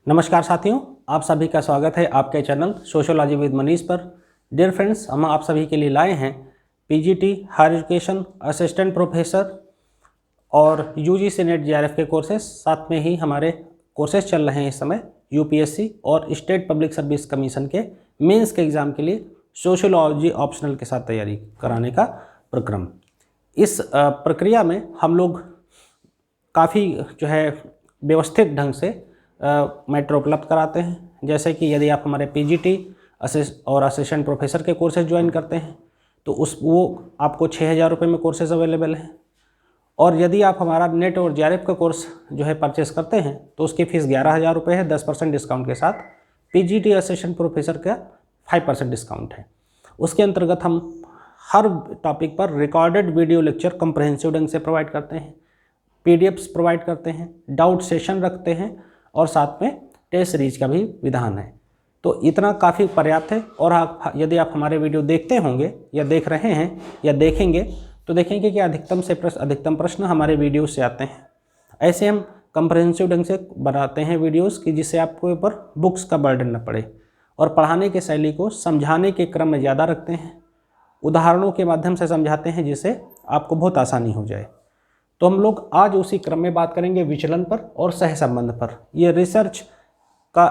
नमस्कार साथियों, आप सभी का स्वागत है आपके चैनल सोशियोलॉजी विद मनीष पर। डियर फ्रेंड्स, हम आप सभी के लिए लाए हैं PGT higher education assistant professor और यूजीसी नेट जीआरएफ के कोर्सेज। साथ में ही हमारे कोर्सेज चल रहे हैं इस समय यूपीएससी और स्टेट पब्लिक सर्विस कमीशन के मेंस के एग्ज़ाम के लिए सोशियोलॉजी ऑप्शनल के साथ तैयारी कराने का प्रक्रम। इस प्रक्रिया में हम लोग काफ़ी व्यवस्थित ढंग से मैटर उपलब्ध कराते हैं। जैसे कि यदि आप हमारे पीजीटी और असिस्टेंट प्रोफेसर के कोर्सेज ज्वाइन करते हैं तो वो आपको 6,000 रुपये में कोर्सेज अवेलेबल हैं। और यदि आप हमारा नेट और जीआरएफ का कोर्स परचेस करते हैं तो उसकी फ़ीस 11,000 रुपये है 10% डिस्काउंट के साथ। पीजीटी असिस्टेंट प्रोफेसर का 5% डिस्काउंट है। उसके अंतर्गत हम हर टॉपिक पर रिकॉर्डेड वीडियो लेक्चर कम्प्रहेंसिव ढंग से प्रोवाइड करते हैं, पीडीएफ्स प्रोवाइड करते हैं, डाउट सेशन रखते हैं और साथ में टेस्ट सीरीज का भी विधान है। तो इतना काफ़ी पर्याप्त है। और यदि आप हमारे वीडियो देखते होंगे या देख रहे हैं या देखेंगे तो देखेंगे कि अधिकतम प्रश्न हमारे वीडियो से आते हैं। ऐसे हम कम्प्रहेंसिव ढंग से बनाते हैं वीडियोस कि जिससे आपको ऊपर बुक्स का बर्डन न पड़े, और पढ़ाने की शैली को समझाने के क्रम में ज़्यादा रखते हैं, उदाहरणों के माध्यम से समझाते हैं जिससे आपको बहुत आसानी हो जाए। तो हम लोग आज उसी क्रम में बात करेंगे विचलन पर और सहसंबंध पर। ये रिसर्च का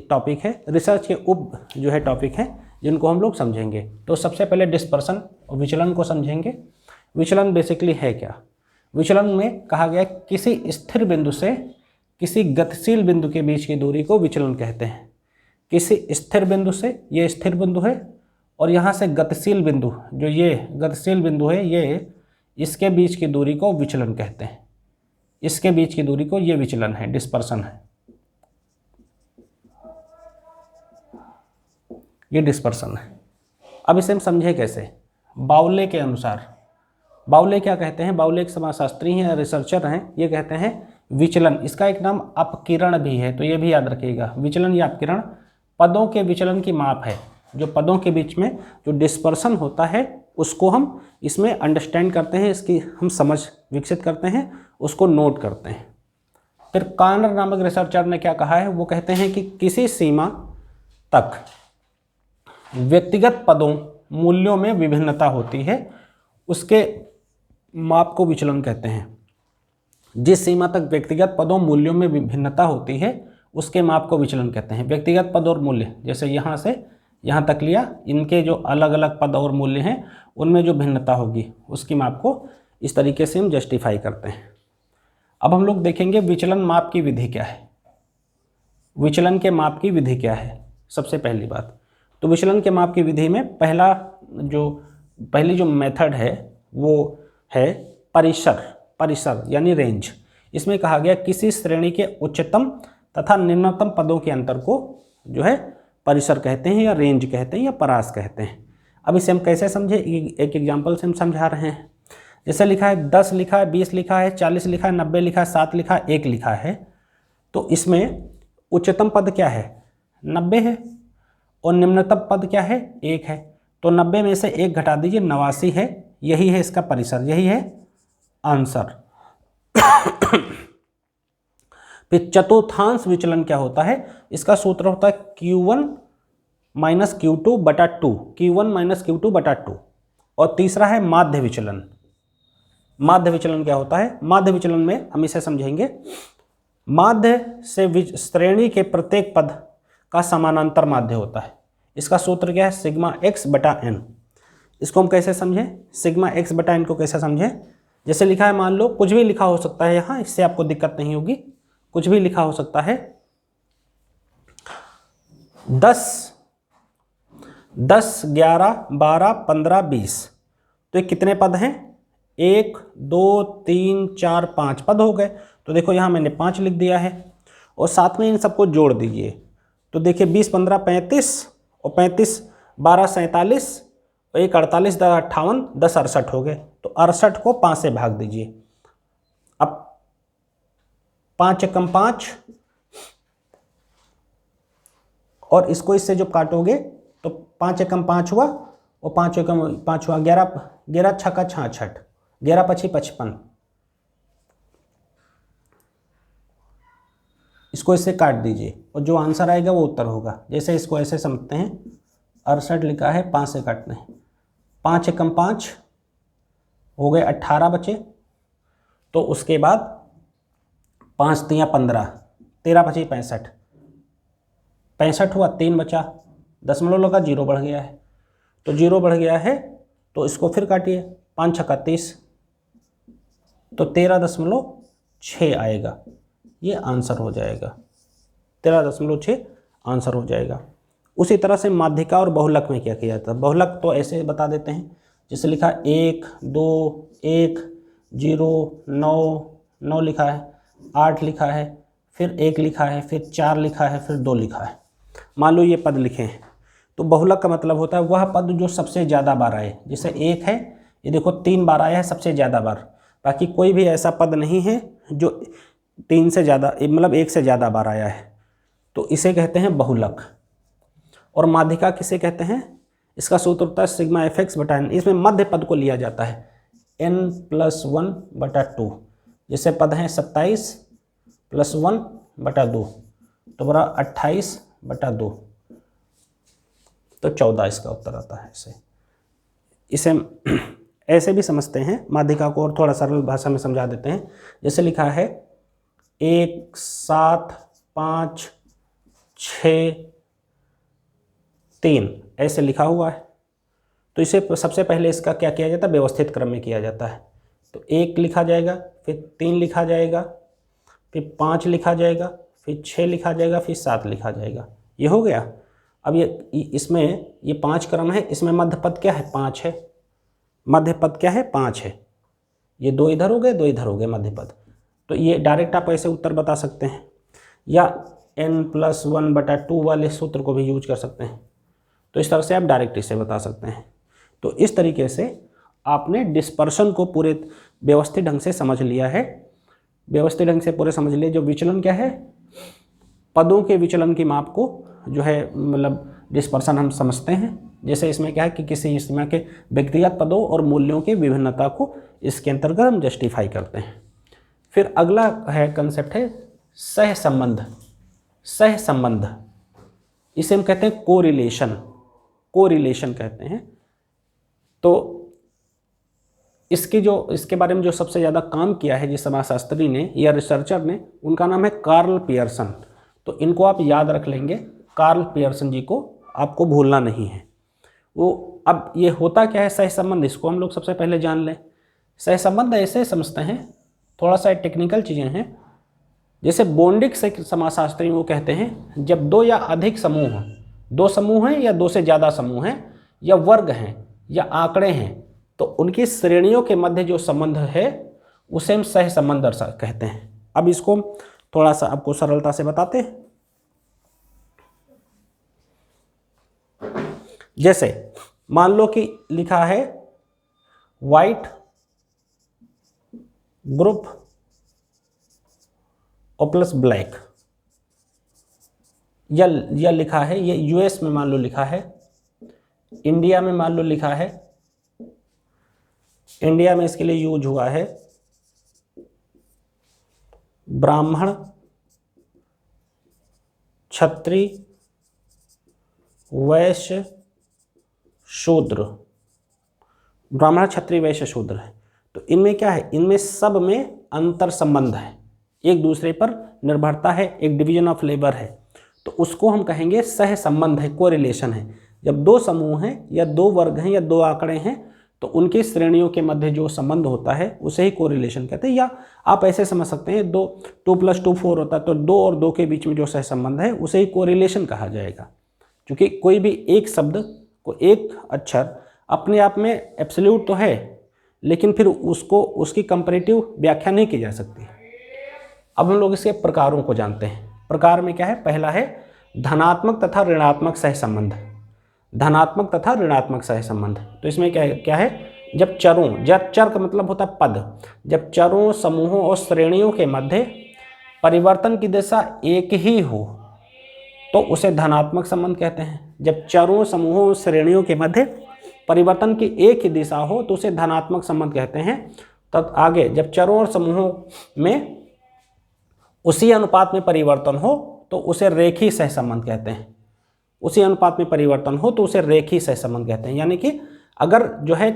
टॉपिक है, रिसर्च के टॉपिक हैं जिनको हम लोग समझेंगे। तो सबसे पहले डिस्पर्सन और विचलन को समझेंगे। विचलन बेसिकली है क्या? विचलन में कहा गया किसी स्थिर बिंदु से किसी गतिशील बिंदु के बीच की दूरी को विचलन कहते हैं। किसी स्थिर बिंदु से, ये स्थिर बिंदु है, और यहाँ से गतिशील बिंदु, जो ये गतिशील बिंदु है, ये इसके बीच की दूरी को विचलन कहते हैं। इसके बीच की दूरी को ये विचलन है, डिस्पर्सन है, ये डिस्पर्सन है। अब इसे हम समझे कैसे? बाउले के अनुसार, बाउले क्या कहते हैं? बाउले एक समाजशास्त्री हैं, रिसर्चर हैं। ये कहते हैं विचलन, इसका एक नाम अपकिरण भी है, तो ये भी याद रखिएगा। विचलन या अपकिरण पदों के विचलन की माप है। जो पदों के बीच में जो डिस्पर्सन होता है उसको हम इसमें अंडरस्टैंड करते हैं, इसकी हम समझ विकसित करते हैं, उसको नोट करते हैं। फिर कानर नामक रिसर्चर ने क्या कहा है? वो कहते हैं कि किसी सीमा तक व्यक्तिगत पदों मूल्यों में विभिन्नता होती है, उसके माप को विचलन कहते हैं। जिस सीमा तक व्यक्तिगत पदों मूल्यों में विभिन्नता होती है उसके माप को विचलन कहते हैं। व्यक्तिगत पद और मूल्य, जैसे यहाँ से यहाँ तक लिया, इनके जो अलग अलग पद और मूल्य हैं उनमें जो भिन्नता होगी उसकी माप को इस तरीके से हम जस्टिफाई करते हैं। अब हम लोग देखेंगे विचलन माप की विधि क्या है। विचलन के माप की विधि क्या है? सबसे पहली बात तो विचलन के माप की विधि में पहली जो मेथड है वो है परिसर यानी रेंज। इसमें कहा गया किसी श्रेणी के उच्चतम तथा निम्नतम पदों के अंतर को परिसर कहते हैं या रेंज कहते हैं या परास कहते हैं। अब इसे हम कैसे समझे? एक एग्जांपल से हम समझा रहे हैं। जैसे लिखा है 10 लिखा है, 20 लिखा है, 40 लिखा है, 90 लिखा है, 7 लिखा है, 1 लिखा है। तो इसमें उच्चतम पद क्या है? 90 है, और निम्नतम पद क्या है? 1 है। तो 90 में से 1 घटा दीजिए, 89 है। यही है इसका परिसर, यही है आंसर। फिर चतुर्थांश विचलन क्या होता है? इसका सूत्र होता है Q1 माइनस Q2 बटा 2, Q1 माइनस Q2 बटा 2। और तीसरा है माध्य विचलन। माध्य विचलन क्या होता है? माध्य विचलन में हम इसे समझेंगे, माध्य से श्रेणी के प्रत्येक पद का समानांतर माध्य होता है। इसका सूत्र क्या है? सिग्मा x बटा n। इसको हम कैसे समझें? सिग्मा x बटा n को कैसे समझें? जैसे लिखा है, मान लो कुछ भी लिखा हो सकता है यहाँ, इससे आपको दिक्कत नहीं होगी। कुछ भी लिखा हो सकता है। 10, 11, 12, 15, 20। तो ये कितने पद हैं? 1, 2, 3, 4, 5 पद हो गए। तो देखो यहाँ मैंने 5 लिख दिया है, और साथ में इन सबको जोड़ दीजिए। तो देखिए 20, 15, 35, और 35, 12, 47, और 1, 48, 10, 58, 10, 68 हो गए। तो 68 को 5 से भाग दीजिए। अब 5 एकम 5, और इसको इससे जो काटोगे तो 5 एकम 5 हुआ, और 5 एकम 5 हुआ 11, 11 छक्का 66, 11 पछी 55, इसको इससे काट दीजिए और जो आंसर आएगा वो उत्तर होगा। जैसे इसको ऐसे समझते हैं, 68 लिखा है, 5 से काटना है, 5 एकम 5 हो गए, 18 बचे। तो उसके बाद 5 तियाँ 15, 13 बची 65, 65 हुआ, 3 बचा, दशमलव लगा, 0 बढ़ गया है। तो 0 बढ़ गया है तो इसको फिर काटिए, 5 छक्का 30, तो 13.6 आएगा, ये आंसर हो जाएगा। 13.6 आंसर हो जाएगा। उसी तरह से माध्यिका और बहुलक में क्या किया जाता है? बहुलक तो ऐसे बता देते हैं, जैसे लिखा 1 2 1 0 9 9 लिखा है, 8 लिखा है, फिर 1 लिखा है, फिर 4 लिखा है, फिर 2 लिखा है। मान लो ये पद लिखे हैं, तो बहुलक का मतलब होता है वह पद जो सबसे ज़्यादा बार आए। जैसे 1 है, ये देखो 3 बार आया है सबसे ज़्यादा बार, बाकी कोई भी ऐसा पद नहीं है जो 3 से ज़्यादा, मतलब 1 से ज़्यादा बार आया है, तो इसे कहते हैं बहुलक। और माध्यिका किसे कहते हैं? इसका सूत्र होता है सिग्मा fx बटा n। इसमें मध्य पद को लिया जाता है n+1/2। जैसे पद हैं 27 + 1/2, तो बड़ा 28/2, तो 14 इसका उत्तर आता है। इसे ऐसे भी समझते हैं माध्यिका को, और थोड़ा सरल भाषा में समझा देते हैं। जैसे लिखा है 1 7 5 6 3, ऐसे लिखा हुआ है। तो इसे सबसे पहले इसका क्या किया जाता है? व्यवस्थित क्रम में किया जाता है। तो 1 लिखा जाएगा, फिर 3 लिखा जाएगा, फिर 5 लिखा जाएगा, फिर 6 लिखा जाएगा, फिर 7 लिखा जाएगा। ये हो गया। अब ये इसमें ये 5 क्रम है, इसमें मध्य पद क्या है? 5 है। मध्य पद क्या है? 5 है। ये 2 इधर हो गए, 2 इधर हो गए मध्य पद। तो ये डायरेक्ट आप ऐसे उत्तर बता सकते हैं, या n+1/2 वाले सूत्र को भी यूज कर सकते हैं। तो इस तरह से आप डायरेक्ट इसे बता सकते हैं। तो इस तरीके से आपने डिस्पर्शन को पूरे व्यवस्थित ढंग से समझ लिया है। व्यवस्थित ढंग से पूरे समझ लिए। जो विचलन क्या है, पदों के विचलन की माप को जो है मतलब डिस्पर्शन हम समझते हैं। जैसे इसमें क्या है कि किसी सीमा के व्यक्तिगत पदों और मूल्यों की विभिन्नता को इसके अंतर्गत हम जस्टिफाई करते हैं। फिर अगला है कंसेप्ट है सहसंबंध। सहसंबंध इसे हम कहते हैं कोरिलेशन, कोरिलेशन कहते हैं। तो इसके बारे में जो सबसे ज़्यादा काम किया है जिस समाजशास्त्री ने या रिसर्चर ने, उनका नाम है कार्ल पियर्सन। तो इनको आप याद रख लेंगे, कार्ल पियर्सन जी को आपको भूलना नहीं है। वो अब ये होता क्या है सहसंबंध, इसको हम लोग सबसे पहले जान लें। सहसंबंध ऐसे समझते हैं, थोड़ा सा टेक्निकल चीज़ें हैं। जैसे बॉन्डिक से समाजशास्त्री वो कहते हैं जब 2 या अधिक समूह हैं, 2 समूह हैं या 2 से ज़्यादा समूह हैं या वर्ग हैं या आंकड़े हैं, तो उनकी श्रेणियों के मध्य जो संबंध है उसे हम सहसंबंध कहते हैं। अब इसको थोड़ा सा आपको सरलता से बताते हैं। जैसे मान लो कि लिखा है व्हाइट ग्रुप और प्लस ब्लैक, या लिखा है ये यूएस में मान लो लिखा है, इंडिया में मान लो लिखा है, इंडिया में इसके लिए यूज हुआ है ब्राह्मण क्षत्रिय वैश्य शूद्र। ब्राह्मण क्षत्रिय वैश्य शूद्र है। तो इनमें क्या है, इनमें सब में अंतर संबंध है, एक दूसरे पर निर्भरता है, एक डिवीजन ऑफ लेबर है। तो उसको हम कहेंगे सह संबंध है, कोरिलेशन है। जब 2 समूह हैं या 2 वर्ग हैं या 2 आंकड़े हैं तो उनकी श्रेणियों के मध्य जो संबंध होता है उसे ही कोरिलेशन कहते हैं। या आप ऐसे समझ सकते हैं 2 + 2 4 होता है, तो 2 और 2 के बीच में जो सह संबंध है उसे ही कोरिलेशन कहा जाएगा। क्योंकि कोई भी एक शब्द को, एक अक्षर अपने आप में एब्सोल्यूट तो है, लेकिन फिर उसकी कंपैरेटिव व्याख्या नहीं की जा सकती। अब हम लोग इसके प्रकारों को जानते हैं। प्रकार में क्या है, पहला है धनात्मक तथा ऋणात्मक सहसंबंध। धनात्मक तथा ऋणात्मक सहसंबंध। तो इसमें क्या है, जब चर का मतलब होता है पद, जब चरों समूहों और श्रेणियों के मध्य परिवर्तन की दिशा एक ही हो तो उसे धनात्मक संबंध कहते हैं। जब चरों समूहों और श्रेणियों के मध्य परिवर्तन की एक ही दिशा हो तो उसे धनात्मक संबंध कहते हैं। तब आगे जब चरों और समूहों में उसी अनुपात में परिवर्तन हो तो उसे रेखीय सहसंबंध कहते हैं। उसी अनुपात में परिवर्तन हो तो उसे रेखीय सहसंबंध कहते हैं। यानी कि अगर जो है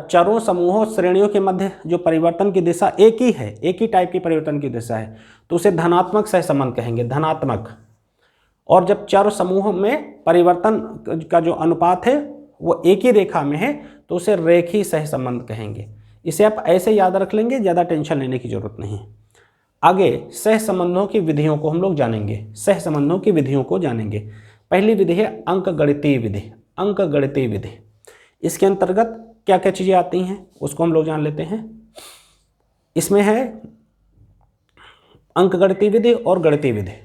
चरों, समूहों, श्रेणियों के मध्य जो परिवर्तन की दिशा एक ही है, एक ही टाइप की परिवर्तन की दिशा है, तो उसे धनात्मक सहसंबंध कहेंगे, धनात्मक। और जब चर समूह में परिवर्तन का जो अनुपात है वो एक ही रेखा में है तो उसे रेखीय सहसंबंध कहेंगे। इसे आप ऐसे याद रख लेंगे, ज़्यादा टेंशन लेने की जरूरत नहीं। आगे सहसंबंधों की विधियों को हम लोग जानेंगे, सहसंबंधों की विधियों को जानेंगे। पहली विधि है अंकगणितीय विधि। अंकगणितीय विधि, इसके अंतर्गत क्या क्या चीज़ें आती हैं उसको हम लोग जान लेते हैं। इसमें है अंकगणितीय विधि और गणितीय विधि।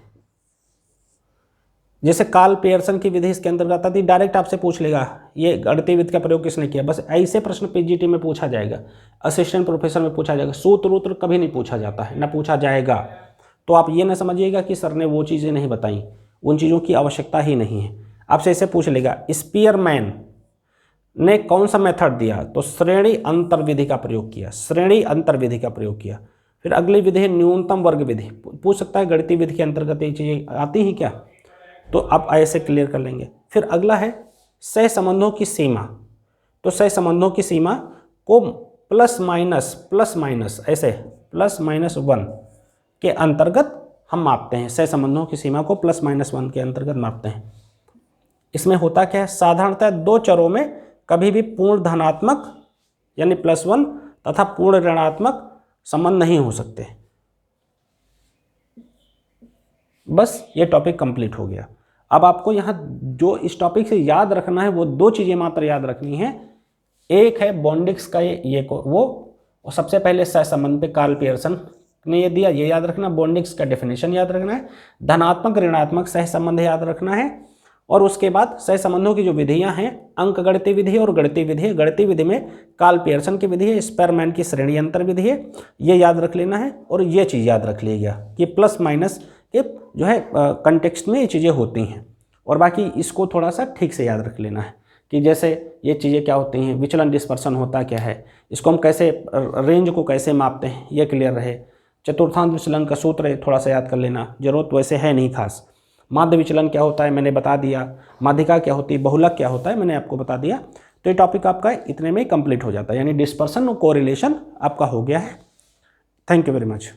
जैसे कार्ल पियर्सन की विधि इसके अंतर्गत आती, डायरेक्ट आपसे पूछ लेगा ये गणितीय विधि का प्रयोग किसने किया, बस ऐसे प्रश्न पीजीटी में पूछा जाएगा, असिस्टेंट प्रोफेसर में पूछा जाएगा। सूत्र वूत्र कभी नहीं पूछा जाता है, ना पूछा जाएगा। तो आप ये ना समझिएगा कि सर ने वो चीज़ें नहीं बताई, उन चीज़ों की आवश्यकता ही नहीं है। आपसे ऐसे पूछ लेगा स्पीयरमैन ने कौन सा मेथड दिया, तो श्रेणी अंतर विधि का प्रयोग किया, श्रेणी अंतर विधि का प्रयोग किया। फिर अगली विधि है न्यूनतम वर्ग विधि। पूछ सकता है गणितीय विधि के अंतर्गत ये चीज़ें आती हैं क्या, तो आप ऐसे क्लियर कर लेंगे। फिर अगला है सहसंबंधों की सीमा। तो सहसंबंधों की सीमा को प्लस माइनस ऐसे +-1 के अंतर्गत हम मापते हैं। सहसंबंधों की सीमा को +-1 के अंतर्गत मापते हैं। इसमें होता क्या है, साधारणतः दो चरों में कभी भी पूर्ण धनात्मक यानी +1 तथा पूर्ण ऋणात्मक संबंध नहीं हो सकते। बस ये टॉपिक कंप्लीट हो गया। अब आपको यहाँ जो इस टॉपिक से याद रखना है वो दो चीज़ें मात्र याद रखनी है। एक है बॉन्डिक्स का ये वो, और सबसे पहले सहसंबंध पे कार्ल पियर्सन ने ये दिया, ये याद रखना। बॉन्डिक्स का डेफिनेशन याद रखना है, धनात्मक ऋणात्मक सहसंबंध याद रखना है, और उसके बाद सहसंबंधों की जो विधियां हैं अंकगणितीय विधि और गणितीय विधि है। गणितीय विधि में कार्ल पियर्सन की विधि है, स्पीयरमैन की श्रेणी अंतर विधि है, ये याद रख लेना है। और ये चीज़ याद रख लीजिएगा कि प्लस माइनस के जो है कंटेक्स्ट में ये चीज़ें होती हैं। और बाकी इसको थोड़ा सा ठीक से याद रख लेना है कि जैसे ये चीज़ें क्या होती हैं, विचलन डिस्पर्सन होता क्या है, इसको हम कैसे रेंज को कैसे मापते हैं, ये क्लियर रहे। चतुर्थांश विचलन का सूत्र थोड़ा सा याद कर लेना, जरूरत वैसे है नहीं खास। माध्य विचलन क्या होता है मैंने बता दिया, माध्यिका क्या होती है, बहुलक क्या होता है मैंने आपको बता दिया। तो ये टॉपिक आपका इतने में ही कंप्लीट हो जाता है, यानी डिस्पर्सन और कोरिलेशन आपका हो गया है। Thank you very much.